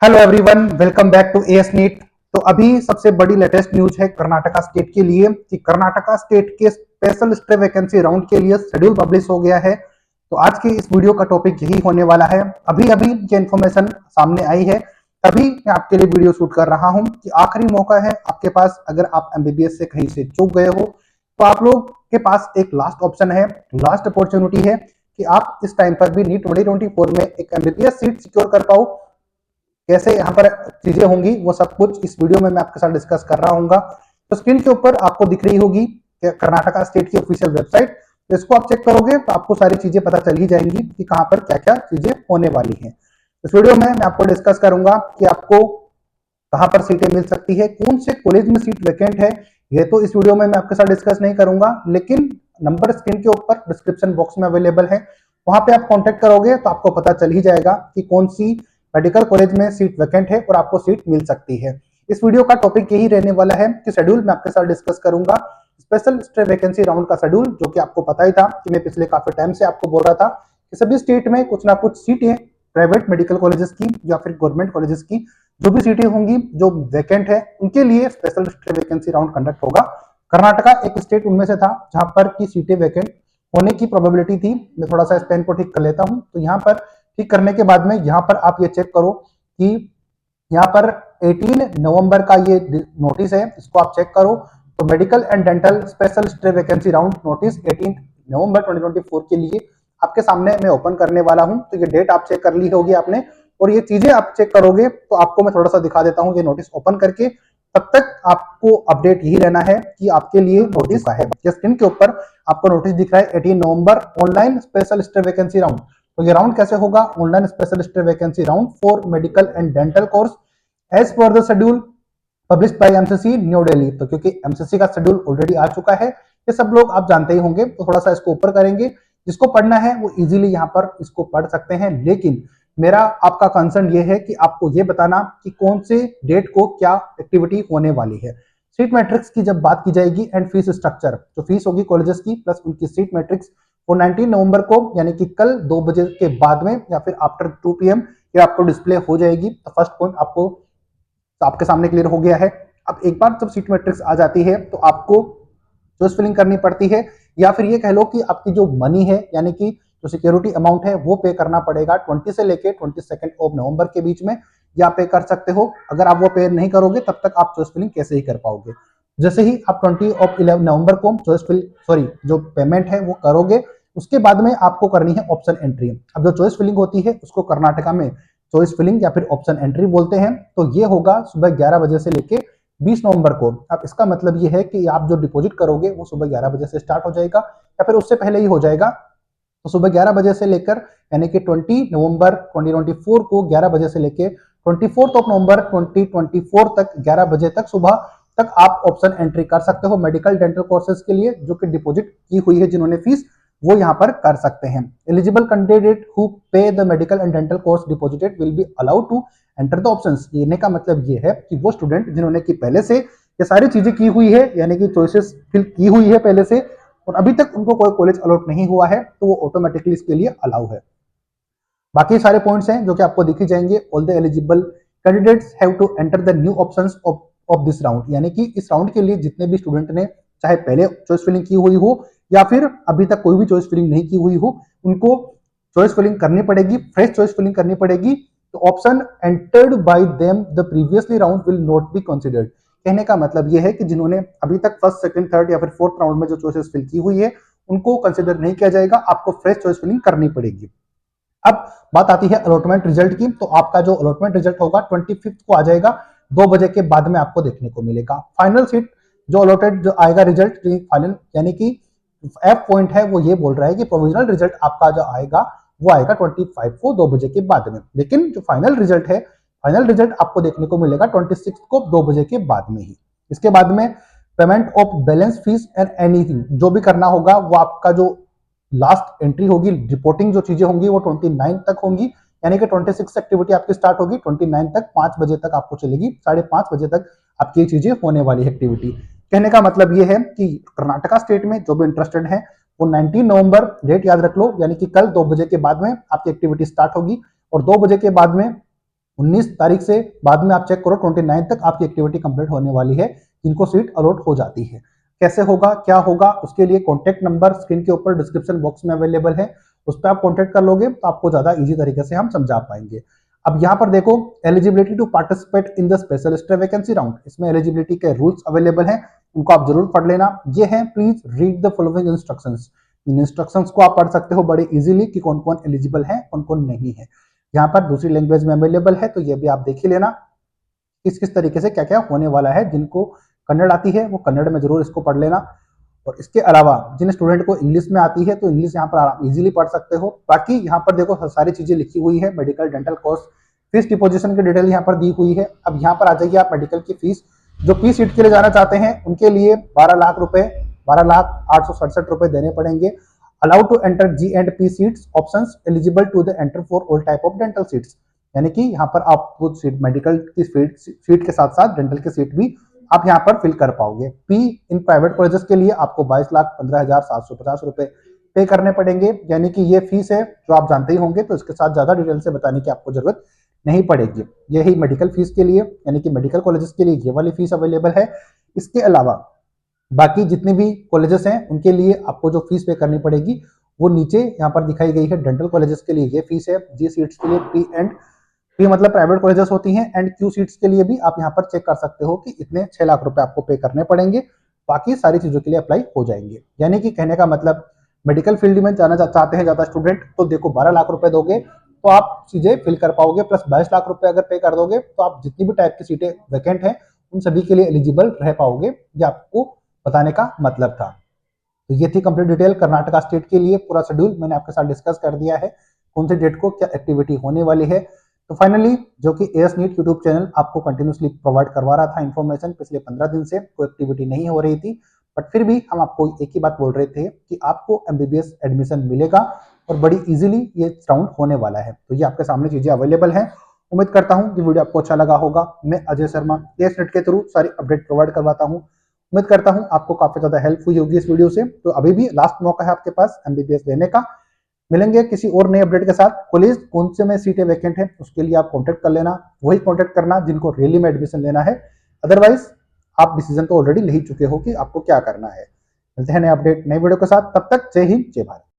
Hello everyone, welcome back to AS NEET. तो अभी सबसे बड़ी लेटेस्ट न्यूज है कर्नाटका स्टेट के लिए कि कर्नाटका स्टेट के स्पेशल स्टे वैकेंसी राउंड के लिए शेड्यूल पब्लिश हो गया है। तो आज की इस वीडियो का टॉपिक यही होने वाला है। अभी अभी ये इन्फॉर्मेशन सामने आई है, तभी मैं आपके लिए वीडियो शूट कर रहा हूं कि आखिरी मौका है आपके पास। अगर आप एमबीबीएस से कहीं से चूक गए हो तो आप लोग के पास एक लास्ट ऑप्शन है, लास्ट अपॉर्चुनिटी है कि आप इस टाइम पर भी नीट 2024 में एक एमबीबीएस सीट सिक्योर कर पाओ। कैसे यहाँ पर चीजें होंगी वो सब कुछ इस वीडियो में मैं आपके साथ डिस्कस कर रहा हूँ। तो स्क्रीन के ऊपर आपको दिख रही होगी कर्नाटका स्टेट की ऑफिशियल वेबसाइट। तो इसको आप चेक करोगे तो आपको सारी चीजें पता चल ही जाएंगी कि कहाँ पर क्या क्या चीजें होने वाली हैं। इस वीडियो में मैं आपको डिस्कस करूंगा कि आपको कहाँ पर सीटें मिल सकती है, कौन से कॉलेज में सीट वैकेंट है। ये तो इस वीडियो में मैं आपके साथ डिस्कस नहीं करूंगा, लेकिन नंबर स्क्रीन के ऊपर डिस्क्रिप्शन बॉक्स में अवेलेबल है, वहां पे आप कांटेक्ट करोगे तो आपको पता चल ही जाएगा कि कौन सी मेडिकल कॉलेज में सीट वैकेंट है और आपको सीट मिल सकती है। इस वीडियो का टॉपिक यही रहने वाला है कि शेड्यूल मैं आपके साथ डिस्कस करूंगा, स्पेशल स्टे वैकेंसी राउंड का शेड्यूल, जो कि आपको पता ही था कि मैं पिछले काफी टाइम से आपको बोल रहा था कि सभी स्टेट में कुछ ना कुछ सीटें प्राइवेट मेडिकल कॉलेजेस की या फिर गवर्नमेंट कॉलेजेस की जो भी सीटें होंगी जो वैकेंट है उनके लिए special stay vacancy round conduct होगा। कर्नाटका एक स्टेट उनमें से था जहां पर की सीटें वैकेंट होने की प्रोबेबिलिटी थी। मैं थोड़ा सा इस पेन को ठीक कर लेता हूं। तो यहाँ पर ठीक करने के बाद में यहाँ पर आप ये चेक करो कि यहाँ पर 18 नवंबर का ये नोटिस है, इसको आप चेक करो। तो medical and dental special stay vacancy round notice 18 नवंबर 2024 के लिए आपके सामने मैं ओपन करने वाला हूं। तो ये डेट आप चेक कर ली होगी आपने, और ये चीजें आप चेक करोगे तो आपको मैं थोड़ा सा दिखा देता हूं ये नोटिस ओपन करके। तब तक आपको अपडेट यही रहना है कि आपके लिए नोटिस का है। स्क्रीन के ऊपर आपको नोटिस दिख रहा है 18 नवंबर online special stay vacancy round. तो ये राउंड कैसे होगा? Online special stay vacancy round for medical and dental course as per the schedule published by MCC New Delhi. तो क्योंकि एमसीसी का शेड्यूल ऑलरेडी आ चुका है, ये सब लोग आप जानते ही होंगे, तो थोड़ा सा इसको ऊपर करेंगे। जिसको पढ़ना है वो इजीली यहाँ पर इसको पढ़ सकते हैं, लेकिन मेरा आपका कंसर्न ये है कि आपको ये बताना कि कौन से डेट को क्या एक्टिविटी होने वाली है। सीट मैट्रिक्स की जब बात की जाएगी एंड फीस स्ट्रक्चर, जो फीस होगी कॉलेजेस की प्लस उनकी सीट मैट्रिक्स, वो 19 नवंबर को यानी कि कल 2 बजे के बाद में या फिर आफ्टर 2 PM ये आपको डिस्प्ले हो जाएगी। तो फर्स्ट पॉइंट आपको तो आपके सामने क्लियर हो गया है। अब एक बार जब सीट मैट्रिक्स आ जाती है तो आपको चॉइस फिलिंग करनी पड़ती है, या फिर ये कह लो कि आपकी जो मनी है यानी कि जो सिक्योरिटी अमाउंट है वो पे करना पड़ेगा 20 से लेके 22 ऑफ नवंबर के बीच में, या पे कर सकते हो। अगर आप वो पे नहीं करोगे तब तक आप चॉइस फिलिंग कैसे ही कर पाओगे। जैसे ही आप 20 नवंबर को चॉइस फिल सॉरी जो पेमेंट है वो करोगे, उसके बाद में आपको करनी है ऑप्शन एंट्री। अब जो चॉइस फिलिंग होती है उसको कर्नाटका में चॉइस फिलिंग या फिर ऑप्शन एंट्री बोलते हैं। तो ये होगा सुबह 11 बजे से लेके 20 नवंबर को। अब इसका मतलब ये है कि आप जो डिपॉजिट करोगे वो सुबह 11 बजे से स्टार्ट हो जाएगा या फिर उससे पहले ही हो जाएगा। तो सुबह 11 बजे से लेकर यानी कि 20 नवंबर 2024 को 11 बजे से लेकर 24 ऑफ नवंबर 2024 तक 11 बजे तक सुबह तक आप ऑप्शन एंट्री कर सकते हो मेडिकल डेंटल कोर्सेज के लिए। जो कि डिपॉजिट की हुई है जिन्होंने फीस, वो यहाँ पर कर सकते हैं। Eligible candidate who pay the medical and dental course deposited will be allowed to enter the options. ये का मतलब ये है कि वो स्टूडेंट जिन्होंने की पहले से ये सारी चीजें की हुई है यानी कि चॉइसेस फिल की हुई है पहले से, और अभी तक उनको कोई कॉलेज अलॉट नहीं हुआ है, तो वो ऑटोमेटिकली इसके लिए अलाउ है। बाकी सारे पॉइंट्स हैं जो कि आपको दिखे जाएंगे। All the eligible candidates have to enter the new options of this round, यानी कि इस राउंड के लिए जितने भी स्टूडेंट ने चाहे पहले चॉइस फिलिंग की हुई हो या फिर अभी तक कोई भी चॉइस फिलिंग नहीं की हुई हो, उनको चॉइस फिलिंग करनी पड़ेगी, फ्रेश चॉइस फिलिंग करनी पड़ेगी। तो option entered by them the previously round will not be considered. कहने का मतलब यह है कि जिन्होंने अभी तक फर्स्ट सेकंड थर्ड या फिर फोर्थ राउंड में जो चॉइसेस फिल की हुई है उनको कंसीडर नहीं किया जाएगा, आपको फ्रेश चॉइस फिलिंग करनी पड़ेगी। अब बात आती है अलॉटमेंट रिजल्ट की। तो आपका जो अलॉटमेंट रिजल्ट होगा 25 को आ जाएगा, 2 बजे के बाद में आपको देखने को मिलेगा। फाइनल सीट जो अलॉटेड जो आएगा रिजल्ट फाइनल यानी कि एफ पॉइंट है वो ये बोल रहा है कि प्रोविजनल रिजल्ट आपका जो आएगा वो आएगा 25 को 2 बजे के बाद में, लेकिन जो फाइनल रिजल्ट है फाइनल रिजल्ट आपको देखने को मिलेगा 26 को 2 बजे के बाद में ही। इसके बाद में payment of balance fees and anything जो भी करना होगा वो आपका जो लास्ट एंट्री होगी, रिपोर्टिंग जो चीजें होंगी वो 29 तक होंगी, यानी कि 26 से एक्टिविटी आपकी स्टार्ट होगी 29 तक 5 बजे तक आपको चलेगी, 5:30 बजे तक आपकी चीजें होने वाली है एक्टिविटी। कहने का मतलब ये है कि कर्नाटका स्टेट में जो भी इंटरेस्टेड है वो 19 नवंबर डेट याद रख लो, यानी कि कल 2 बजे के बाद में आपकी एक्टिविटी स्टार्ट होगी, और 2 बजे के बाद में 19 तारीख से बाद में आप चेक करो 29 तक आपकी एक्टिविटी कंप्लीट होने वाली है, जिनको सीट अलॉट हो जाती है। कैसे होगा, क्या होगा, उसके लिए कॉन्टैक्ट नंबर स्क्रीन के ऊपर डिस्क्रिप्शन बॉक्स में अवेलेबल है, उस पर आप कॉन्टैक्ट कर लोगे तो आपको ज्यादा इजी तरीके से हम समझा पाएंगे। अब यहाँ पर देखो, eligibility to participate in the special stay vacancy round, इसमें एलिजिबिलिटी के रूल्स अवेलेबल हैं, उनको आप जरूर पढ़ लेना। ये है, please read the following instructions. इन इंस्ट्रक्शंस को आप पढ़ सकते हो बड़े इजीली कि कौन कौन एलिजिबल है, कौन कौन नहीं है। यहाँ पर दूसरी लैंग्वेज में अवेलेबल है, तो ये भी आप देख ही लेना किस किस तरीके से क्या क्या होने वाला है। जिनको कन्नड़ आती है वो कन्नड़ में जरूर इसको पढ़ लेना। और इसके अलावा जिन स्टूडेंट को इंग्लिश में आती है तो इंग्लिश यहाँ पर आप इजीली पढ़ सकते हो। बाकी यहाँ पर देखो सारी चीजें लिखी हुई है, medical dental course fees deposition की डिटेल यहाँ पर दी हुई है। अब यहाँ पर आ जाइए आप, मेडिकल की फीस जो पी सीट के लिए जाना चाहते हैं उनके लिए 12 लाख रुपए, 12,0867 रुपए देने पड़ेंगे। Allowed to enter G and P seats options, eligible to the enter for all type of dental seats, यानी कि यहाँ पर आप वो सीट मेडिकल की सीट के साथ साथ डेंटल की सीट भी आप यहाँ पर फिल कर पाओगे। पी इन प्राइवेट कॉलेजेस के लिए आपको 22,15,750 रुपए पे करने पड़ेंगे, यानी कि ये फीस है जो आप जानते ही होंगे, तो इसके साथ ज्यादा डिटेल से बताने की आपको जरूरत नहीं पड़ेगी। यही मेडिकल फीस के लिए, यानी कि मेडिकल कॉलेजेस के लिए ये वाली फीस अवेलेबल है। इसके अलावा बाकी जितने भी कॉलेजेस हैं उनके लिए आपको जो फीस पे करनी पड़ेगी वो नीचे यहाँ पर दिखाई गई है। डेंटल कॉलेजेस के लिए ये फीस है, जी सीट्स के लिए पी मतलब प्राइवेट कॉलेजेस होती हैं, एंड क्यू सीट्स के लिए भी आप यहाँ पर चेक कर सकते हो कि इतने 6 लाख रुपए आपको पे करने पड़ेंगे, बाकी सारी चीजों के लिए अप्लाई हो जाएंगे। यानी कि कहने का मतलब, मेडिकल फील्ड में जाना चाहते हैं ज्यादा स्टूडेंट, तो देखो 12 लाख रुपए दोगे तो आप चीजें फिल कर पाओगे, प्लस 22 लाख रुपए अगर पे कर दोगे तो आप जितनी भी टाइप की सीटें वैकेंट हैं उन सभी के लिए एलिजिबल रह पाओगे। ये आपको बताने का मतलब था। तो ये थी कंप्लीट डिटेल कर्नाटका स्टेट के लिए, पूरा शेड्यूल मैंने आपके साथ डिस्कस कर दिया है, कौन सी डेट को क्या एक्टिविटी होने वाली है। तो फाइनली जो कि एएस नीट यूट्यूब चैनल आपको कंटिन्यूसली प्रोवाइड करवा रहा था इन्फॉर्मेशन, पिछले 15 दिन से कोई एक्टिविटी नहीं हो रही थी, बट फिर भी हम आपको एक ही बात बोल रहे थे कि आपको एमबीबीएस एडमिशन मिलेगा और बड़ी इजीली ये राउंड होने वाला है। तो ये आपके सामने चीजें अवेलेबल हैं। उम्मीद करता हूँ कि वीडियो आपको अच्छा लगा होगा। मैं अजय शर्मा एएस नीट के थ्रू सारी अपडेट प्रोवाइड करवाता हूँ। उम्मीद करता हूँ आपको काफी ज्यादा हेल्प हुई होगी इस वीडियो से। तो अभी भी लास्ट मौका है आपके पास एमबीबीएस लेने का। मिलेंगे किसी और नए अपडेट के साथ। कॉलेज कौन से में सीटें वैकेंट है उसके लिए आप कांटेक्ट कर लेना, वही कांटेक्ट करना जिनको रियली में एडमिशन लेना है। अदरवाइज आप डिसीजन तो ऑलरेडी ले ही चुके हो कि आपको क्या करना है। मिलते हैं नए अपडेट नए वीडियो के साथ, तब तक जय हिंद जय भारत।